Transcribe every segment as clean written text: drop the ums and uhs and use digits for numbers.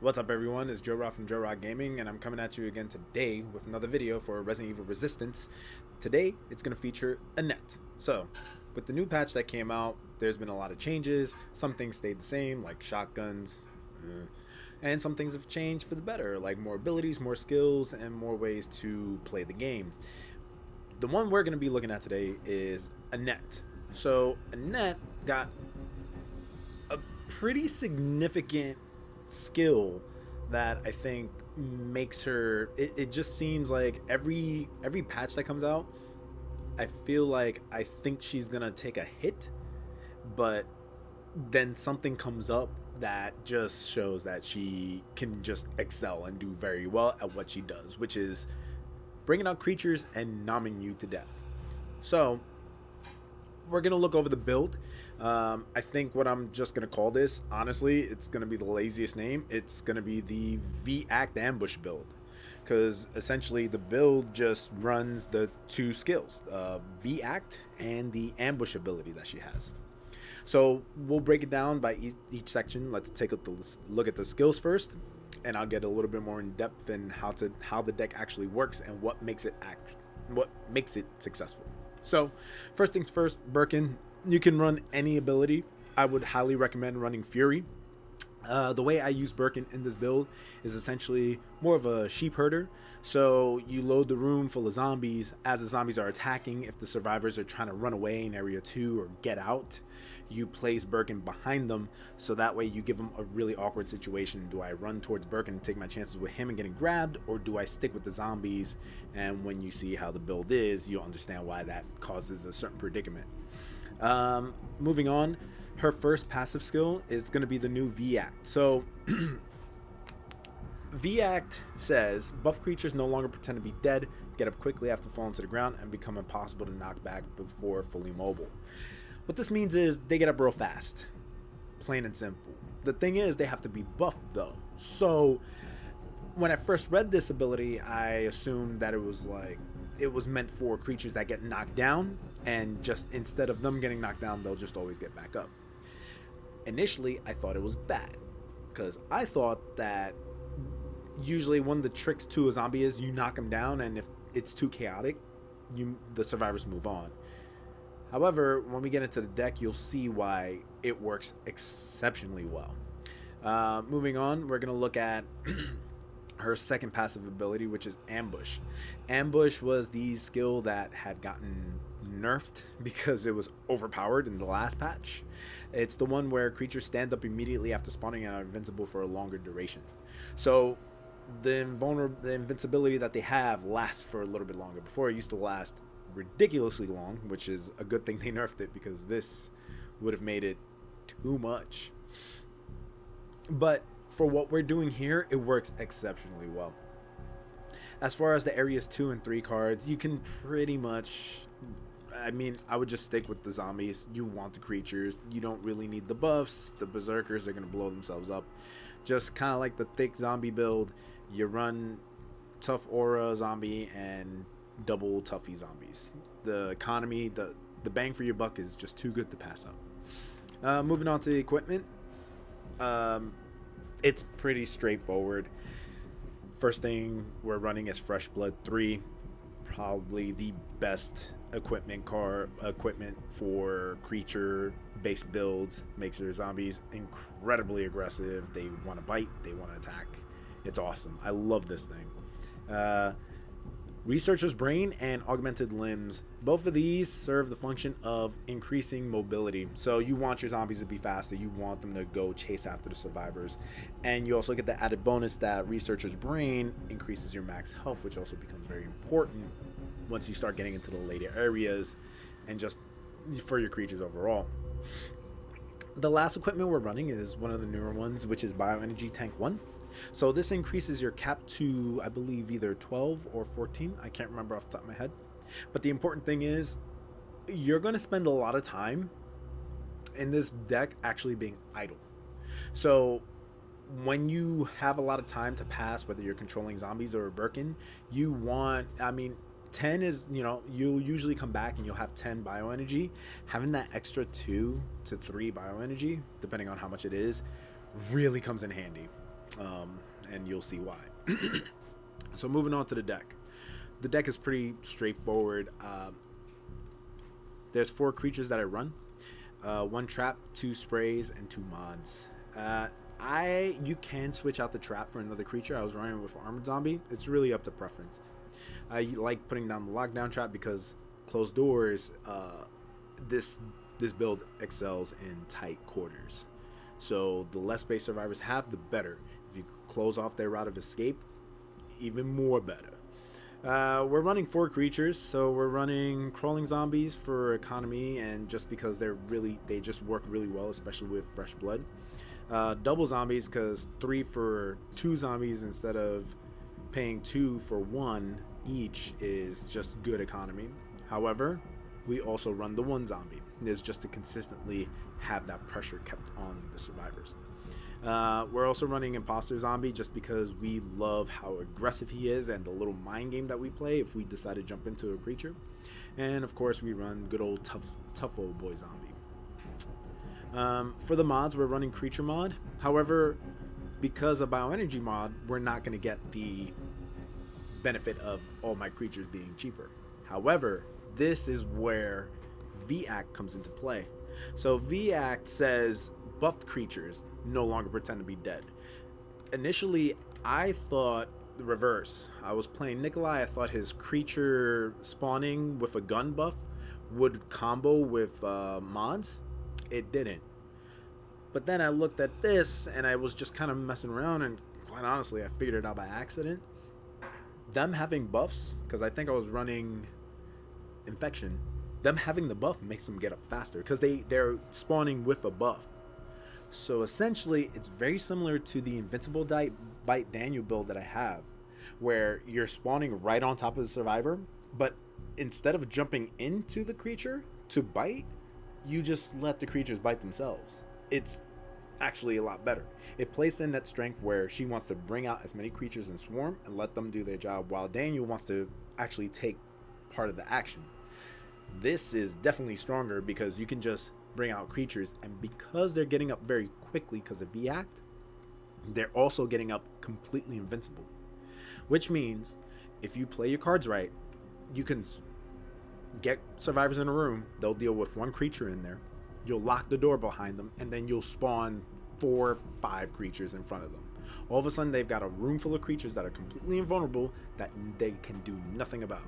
What's up everyone, it's JoeRod from JoeRodGaming, and I'm coming at you again today with another video for Resident Evil Resistance. Today, it's going to feature Annette. So, with the new patch that came out, there's been a lot of changes. Some things stayed the same, like shotguns, and some things have changed for the better, like more abilities, more skills, and more ways to play the game. The one we're going to be looking at today is Annette. So, Annette got a pretty significant skill that I think makes her it just seems like every patch that comes out, I feel like I think she's gonna take a hit, but then something comes up that just shows that she can just excel and do very well at what she does, which is bringing out creatures and numbing you to death. So we're gonna look over the build. I think what I'm just gonna call this, honestly, it's gonna be the laziest name. It's gonna be the V-Act ambush build, because essentially the build just runs the two skills, V-Act and the ambush ability that she has. So we'll break it down by each section. Let's take a look at the skills first, and I'll get a little bit more in depth in how the deck actually works and what makes it successful. So, first things first, Birkin, you can run any ability. I would highly recommend running Fury. The way I use Birkin in this build is essentially more of a sheep herder. So you load the room full of zombies. As the zombies are attacking, if the survivors are trying to run away in area 2 or get out, you place Birkin behind them, so that way you give them a really awkward situation. Do I run towards Birkin and take my chances with him and getting grabbed, or do I stick with the zombies? And when you see how the build is, you'll understand why that causes a certain predicament. Moving on, her first passive skill is going to be the new V-Act. So V-Act says buff creatures no longer pretend to be dead, get up quickly after falling to the ground, and become impossible to knock back before fully mobile. What this means is they get up real fast, plain and simple. The thing is, they have to be buffed though. So when I first read this ability, I assumed that it was meant for creatures that get knocked down, and just instead of them getting knocked down, they'll just always get back up. Initially, I thought it was bad, because I thought that usually one of the tricks to a zombie is you knock them down, and if it's too chaotic, the survivors move on. However, when we get into the deck, you'll see why it works exceptionally well. Moving on, we're going to look at her second passive ability, which is Ambush. Ambush was the skill that had gotten nerfed because it was overpowered in the last patch. It's the one where creatures stand up immediately after spawning and are invincible for a longer duration. So the invincibility that they have lasts for a little bit longer. Before, it used to last ridiculously long, which is a good thing they nerfed it, because this would have made it too much. But for what we're doing here, it works exceptionally well. As far as the areas 2 and 3 cards, you can pretty much, I would just stick with the zombies. You want the creatures, you don't really need the buffs. The berserkers are going to blow themselves up. Just kind of like the thick zombie build, you run tough aura zombie and double toughy zombies. The economy, the bang for your buck is just too good to pass up. Moving on to the equipment, it's pretty straightforward. First thing we're running is Fresh Blood 3, probably the best equipment for creature based builds. Makes your zombies incredibly aggressive. They want to bite, they want to attack. It's awesome. I love this thing. Researcher's Brain and Augmented Limbs. Both of these serve the function of increasing mobility. So you want your zombies to be faster. You want them to go chase after the survivors. And you also get the added bonus that Researcher's Brain increases your max health, which also becomes very important once you start getting into the later areas and just for your creatures overall. The last equipment we're running is one of the newer ones, which is Bioenergy Tank 1. So this increases your cap to, I believe, either 12 or 14. I can't remember off the top of my head. But the important thing is, you're going to spend a lot of time in this deck actually being idle. So when you have a lot of time to pass, whether you're controlling zombies or a Birkin, you want, 10 is, you'll usually come back and you'll have 10 bioenergy. Having that extra 2 to 3 bioenergy, depending on how much it is, really comes in handy. and you'll see why. So moving on to the deck. The deck is pretty straightforward. There's 4 creatures that I run. 1 trap, 2 sprays, and 2 mods. You can switch out the trap for another creature. I was running with armored zombie. It's really up to preference. I like putting down the lockdown trap because closed doors. This build excels in tight quarters. So the less space survivors have, the better. If you close off their route of escape, even more better. We're running 4 creatures, so we're running crawling zombies for economy, and just because they just work really well, especially with fresh blood. Double zombies, because 3 for 2 zombies instead of paying 2 for 1 each is just good economy. However, we also run the 1 zombie. It's just to consistently have that pressure kept on the survivors. We're also running imposter zombie just because we love how aggressive he is and the little mind game that we play if we decide to jump into a creature. And of course we run good old tough old boy zombie. For the mods, we're running creature mod. However, because of bioenergy mod, we're not going to get the benefit of all my creatures being cheaper. However, this is where V-Act comes into play. So V-Act says buffed creatures no longer pretend to be dead. Initially, I thought the reverse. I was playing Nikolai. I thought his creature spawning with a gun buff would combo with mods. It didn't. But then I looked at this and I was just kind of messing around, and quite honestly, I figured it out by accident. Them having buffs, because I think I was running infection, them having the buff makes them get up faster because they're spawning with a buff. So essentially, it's very similar to the Invincible Bite Daniel build that I have, where you're spawning right on top of the survivor, but instead of jumping into the creature to bite, you just let the creatures bite themselves. It's actually a lot better. It plays in that strength where she wants to bring out as many creatures in swarm and let them do their job, while Daniel wants to actually take part of the action. This is definitely stronger because you can just bring out creatures, and because they're getting up very quickly because of V-Act, they're also getting up completely invincible. Which means if you play your cards right, you can get survivors in a room, they'll deal with 1 creature in there, you'll lock the door behind them, and then you'll spawn 4 or 5 creatures in front of them. All of a sudden they've got a room full of creatures that are completely invulnerable that they can do nothing about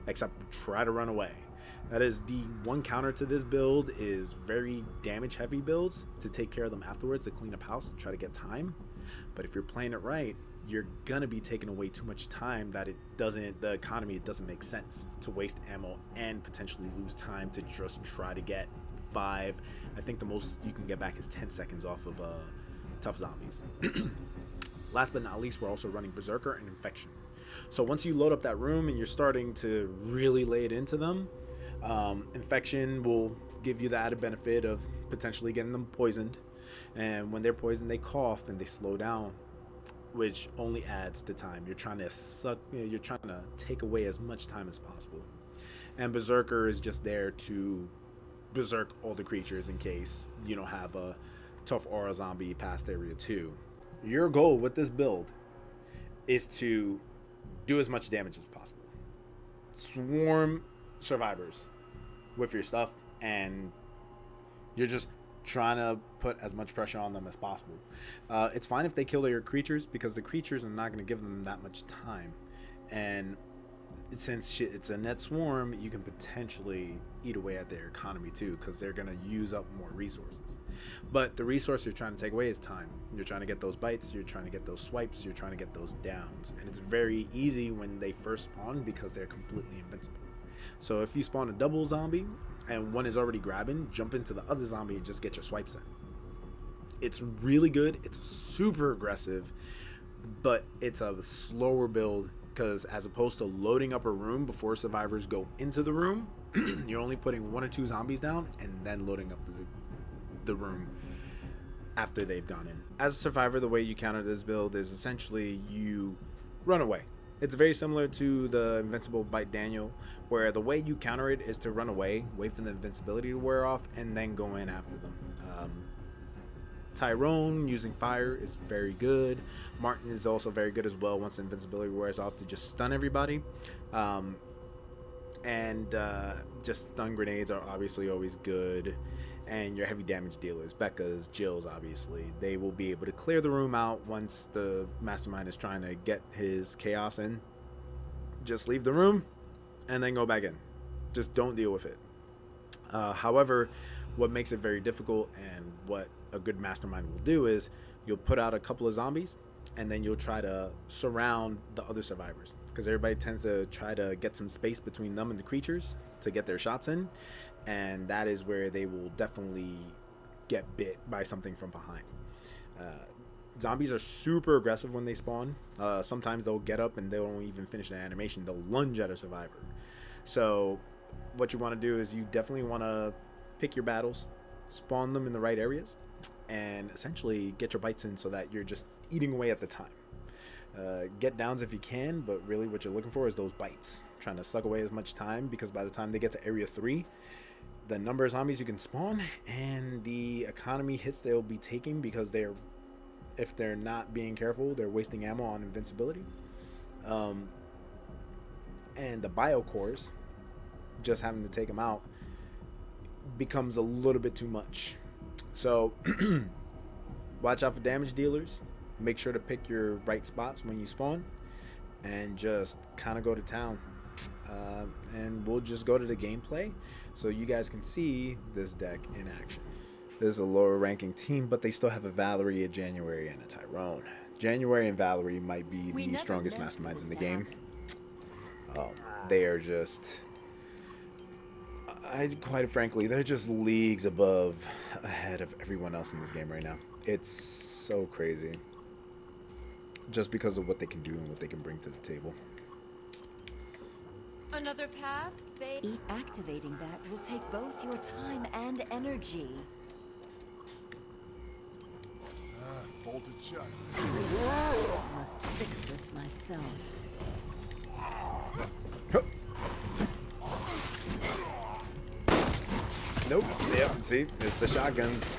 except try to run away. That is the one counter to this build, is very damage heavy builds to take care of them afterwards, to clean up house and try to get time. But if you're playing it right, you're gonna be taking away too much time that it doesn't make sense to waste ammo and potentially lose time to just try to get 5. I think the most you can get back is 10 seconds off of tough zombies. Last but not least, we're also running Berserker and Infection. So once you load up that room and you're starting to really lay it into them, Infection will give you the added benefit of potentially getting them poisoned, and when they're poisoned they cough and they slow down, which only adds to time. You're trying to take away as much time as possible. And Berserker is just there to berserk all the creatures in case you don't have a tough aura zombie past area 2. Your goal with this build is to do as much damage as possible. Swarm survivors with your stuff, and you're just trying to put as much pressure on them as possible. It's fine if they kill your creatures, because the creatures are not going to give them that much time, and since it's a net swarm, you can potentially eat away at their economy too, because they're going to use up more resources. But the resource you're trying to take away is time. You're trying to get those bites, you're trying to get those swipes, you're trying to get those downs, and it's very easy when they first spawn because they're completely invincible. So if you spawn a double zombie and one is already grabbing, jump into the other zombie and just get your swipes in. It's really good. It's super aggressive, but it's a slower build, because as opposed to loading up a room before survivors go into the room, you're only putting 1 or 2 zombies down and then loading up the room after they've gone in. As a survivor, the way you counter this build is essentially you run away. It's very similar to the Invincible Bite Daniel, where the way you counter it is to run away, wait for the invincibility to wear off, and then go in after them. Tyrone using fire is very good. Martin is also very good as well once invincibility wears off to just stun everybody. Um, and just stun grenades are obviously always good. And your heavy damage dealers, Becca's, Jill's, obviously, they will be able to clear the room out once the mastermind is trying to get his chaos in. Just leave the room and then go back in. Just don't deal with it. However, what makes it very difficult and what a good mastermind will do is you'll put out a couple of zombies and then you'll try to surround the other survivors, because everybody tends to try to get some space between them and the creatures to get their shots in, and that is where they will definitely get bit by something from behind. Zombies are super aggressive when they spawn. Sometimes they'll get up and they won't even finish the animation. They'll lunge at a survivor. So what you want to do is you definitely want to pick your battles, spawn them in the right areas, and essentially get your bites in so that you're just eating away at the time. Get downs if you can, but really what you're looking for is those bites. Trying to suck away as much time, because by the time they get to area 3, the number of zombies you can spawn and the economy hits they'll be taking, because if they're not being careful, they're wasting ammo on invincibility. And the bio cores, just having to take them out becomes a little bit too much. So watch out for damage dealers. Make sure to pick your right spots when you spawn, and just kind of go to town. And we'll just go to the gameplay so you guys can see this deck in action. This is a lower ranking team, but they still have a Valerie, a January, and a Tyrone. January and Valerie might be the strongest masterminds in the game. They are just, quite frankly, they're just leagues ahead of everyone else in this game right now. It's so crazy, just because of what they can do and what they can bring to the table. Another path? Activating that will take both your time and energy. Bolted shut. Must fix this myself. Nope. Yep. See, it's the shotguns.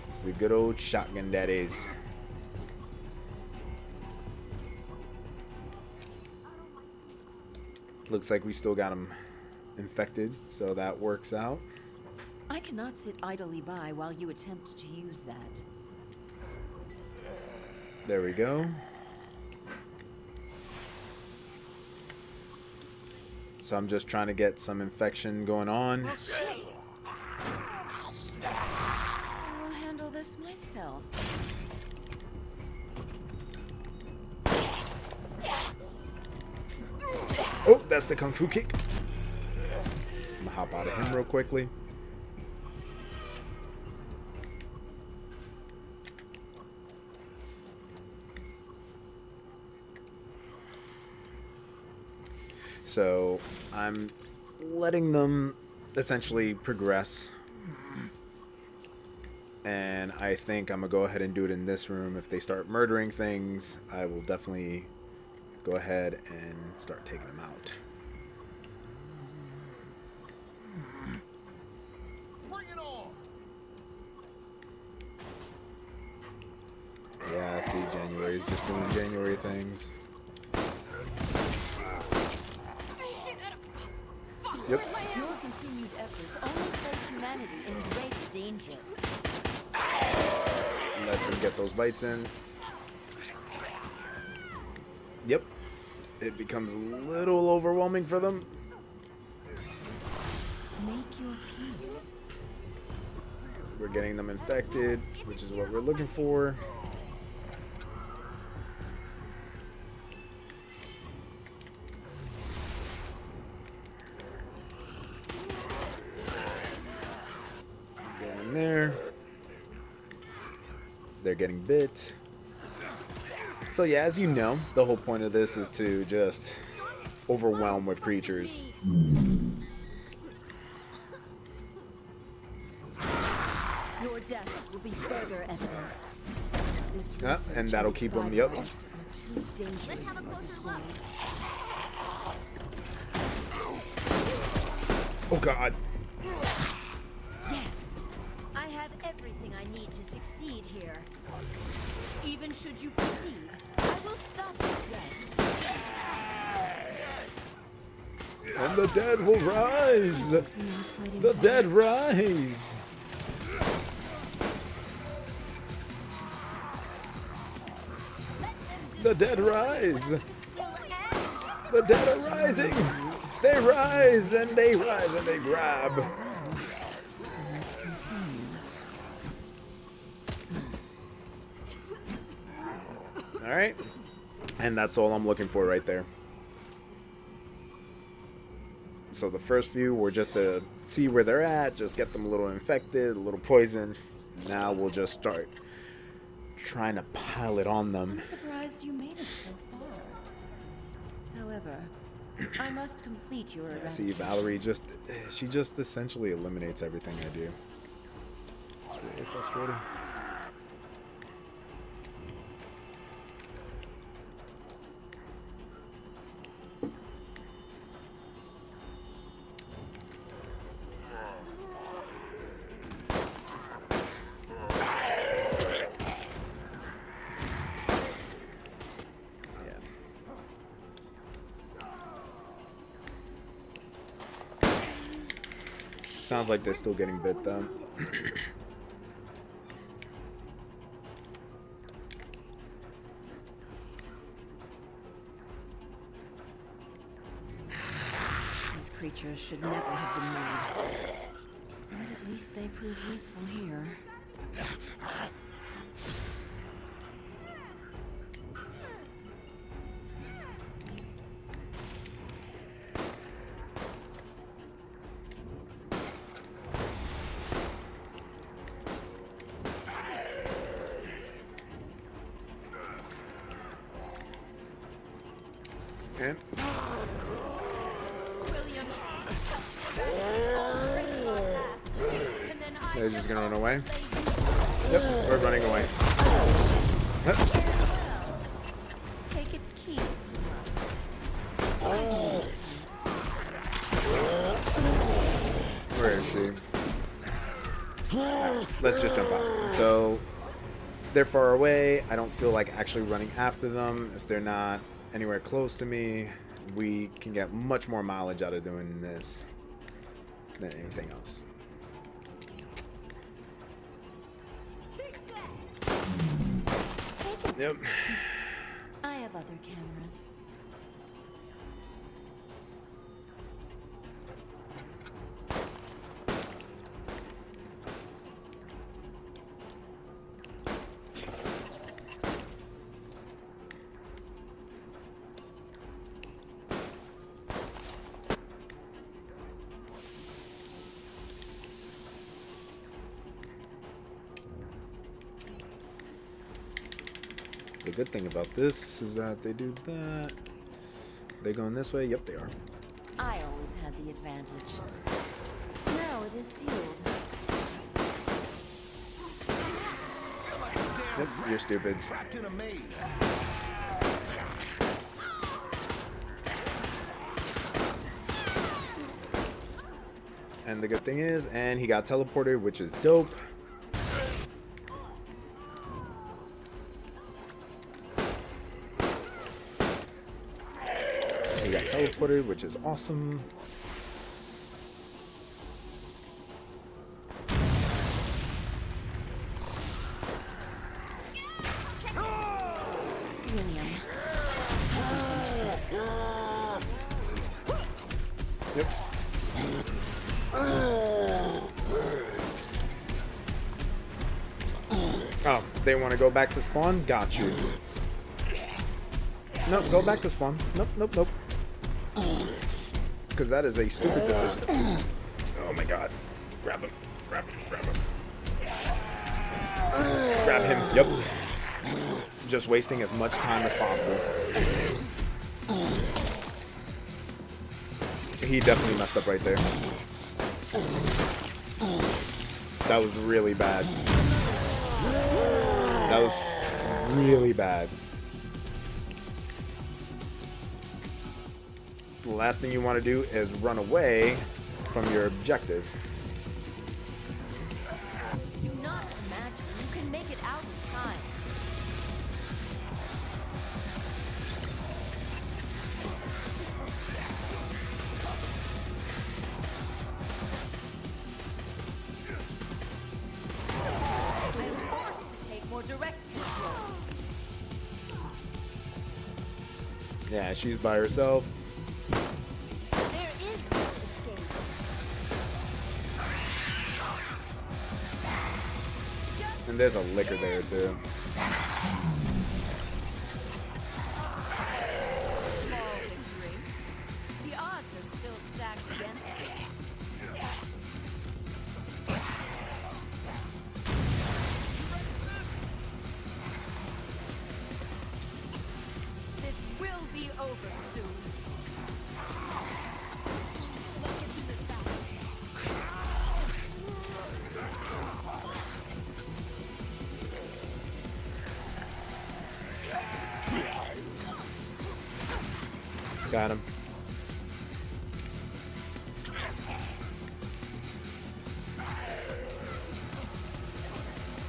It's the good old shotgun daddies. Looks like we still got them infected, so that works out. I cannot sit idly by while you attempt to use that. There we go. So I'm just trying to get some infection going on. I will handle this myself. Oh, that's the kung fu kick. I'm gonna hop out of him real quickly. So I'm letting them essentially progress, and I think I'm gonna go ahead and do it in this room. If they start murdering things, I will definitely go ahead and start taking them out. Bring it on. Yeah, I see January's just doing January things. Yep. Your continued efforts only place humanity in greater danger. Let them get those bites in. Yep. It becomes a little overwhelming for them. Make your peace. We're getting them infected, which is what we're looking for. Get in there. They're getting bit. So yeah, as you know, the whole point of this is to just overwhelm with creatures. Your death will be further evidence. This And that'll keep them. Yep. are too dangerous for this world. Oh God. Yes. I have everything I need to succeed here. Even should you proceed, I will stop the threat. And the dead will rise. The dead rise. The dead rise. The dead are rising. They rise and they rise and they grab. All right, and that's all I'm looking for right there. So the first few were just to see where they're at, just get them a little infected, a little poison. Now we'll just start trying to pile it on them. I'm surprised you made it so far. However, I must complete your Yeah, see, Valerie she just essentially eliminates everything I do. It's really frustrating. Sounds like they're still getting bit though. These creatures should never have been made. But at least they prove useful here. And they're just gonna run away. Yep, we're running away. Take its key if you must. Where is she? Right, let's just jump out. So they're far away. I don't feel like actually running after them. If they're not anywhere close to me, we can get much more mileage out of doing this than anything else. Yep. I have other cameras. The good thing about this is that they do that. They going this way? Yep, they are. I always had the advantage. Now it is sealed. Yep, you're stupid. Trapped in a maze. And the good thing is, and he got teleported, which is dope. He got teleported, which is awesome. William, you can finish this. Yep. Oh, they want to go back to spawn? Got you. Nope, go back to spawn. Nope, nope, nope. Because that is a stupid decision. Oh my god. Grab him. Grab him. Grab him. Grab him. Yep. Just wasting as much time as possible. He definitely messed up right there. That was really bad. That was really bad. The last thing you want to do is run away from your objective. Do not imagine you can make it out Yeah, she's by herself. There is no escape. And there's a liquor there too. Small victory. The odds are still stacked against you. This will be over soon. Let's get through this fast. Got him.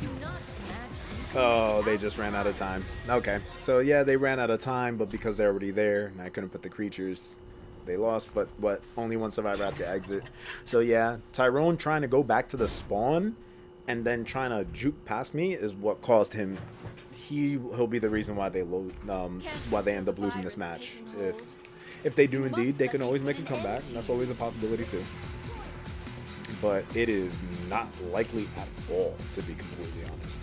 Do not imagine. Oh, they just ran out of time. Okay, so yeah, they ran out of time, but because they're already there and I couldn't put the creatures, they lost. But what? Only one survivor at the exit. So yeah, Tyrone trying to go back to the spawn and then trying to juke past me is what caused him. He'll be the reason why they end up losing this match. If they do indeed, they can always make a comeback, and that's always a possibility too. But it is not likely at all, to be completely honest.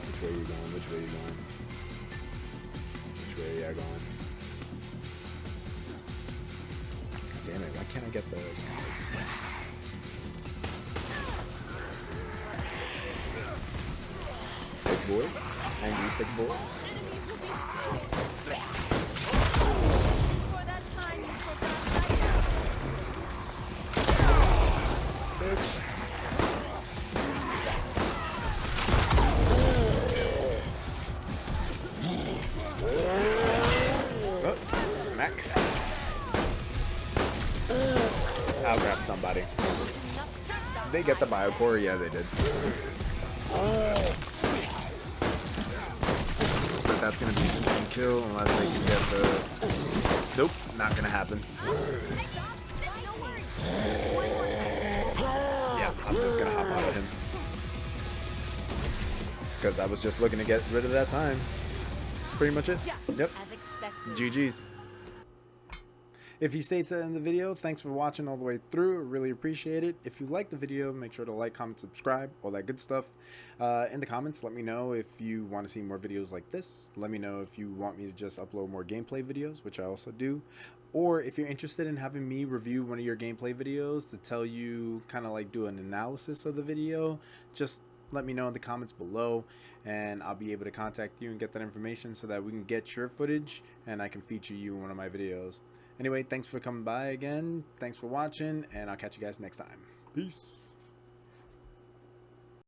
Which way are you going? Which way are you going? Which way are you going? God damn it, why can't I get the... Thick boys? Angry thick boys? Enemies will be destroyed. For that time you forgot Bitch. Oh, smack. I'll grab somebody. They get the biocore? Yeah, they did. But that's gonna be an instant kill unless they can get the... Nope, not gonna happen. Yeah, I'm just gonna hop out of him. Because I was just looking to get rid of that time. That's pretty much it. Yep. as expected. GG's. If you stayed to the end of the video, thanks for watching all the way through. Really appreciate it. If you liked the video, make sure to like, comment, subscribe, all that good stuff. In the comments, let me know if you want to see more videos like this. Let me know if you want me to just upload more gameplay videos, which I also do. Or if you're interested in having me review one of your gameplay videos to tell you, kind of like do an analysis of the video, just let me know in the comments below and I'll be able to contact you and get that information so that we can get your footage and I can feature you in one of my videos. Anyway, thanks for coming by again. Thanks for watching, and I'll catch you guys next time. Peace.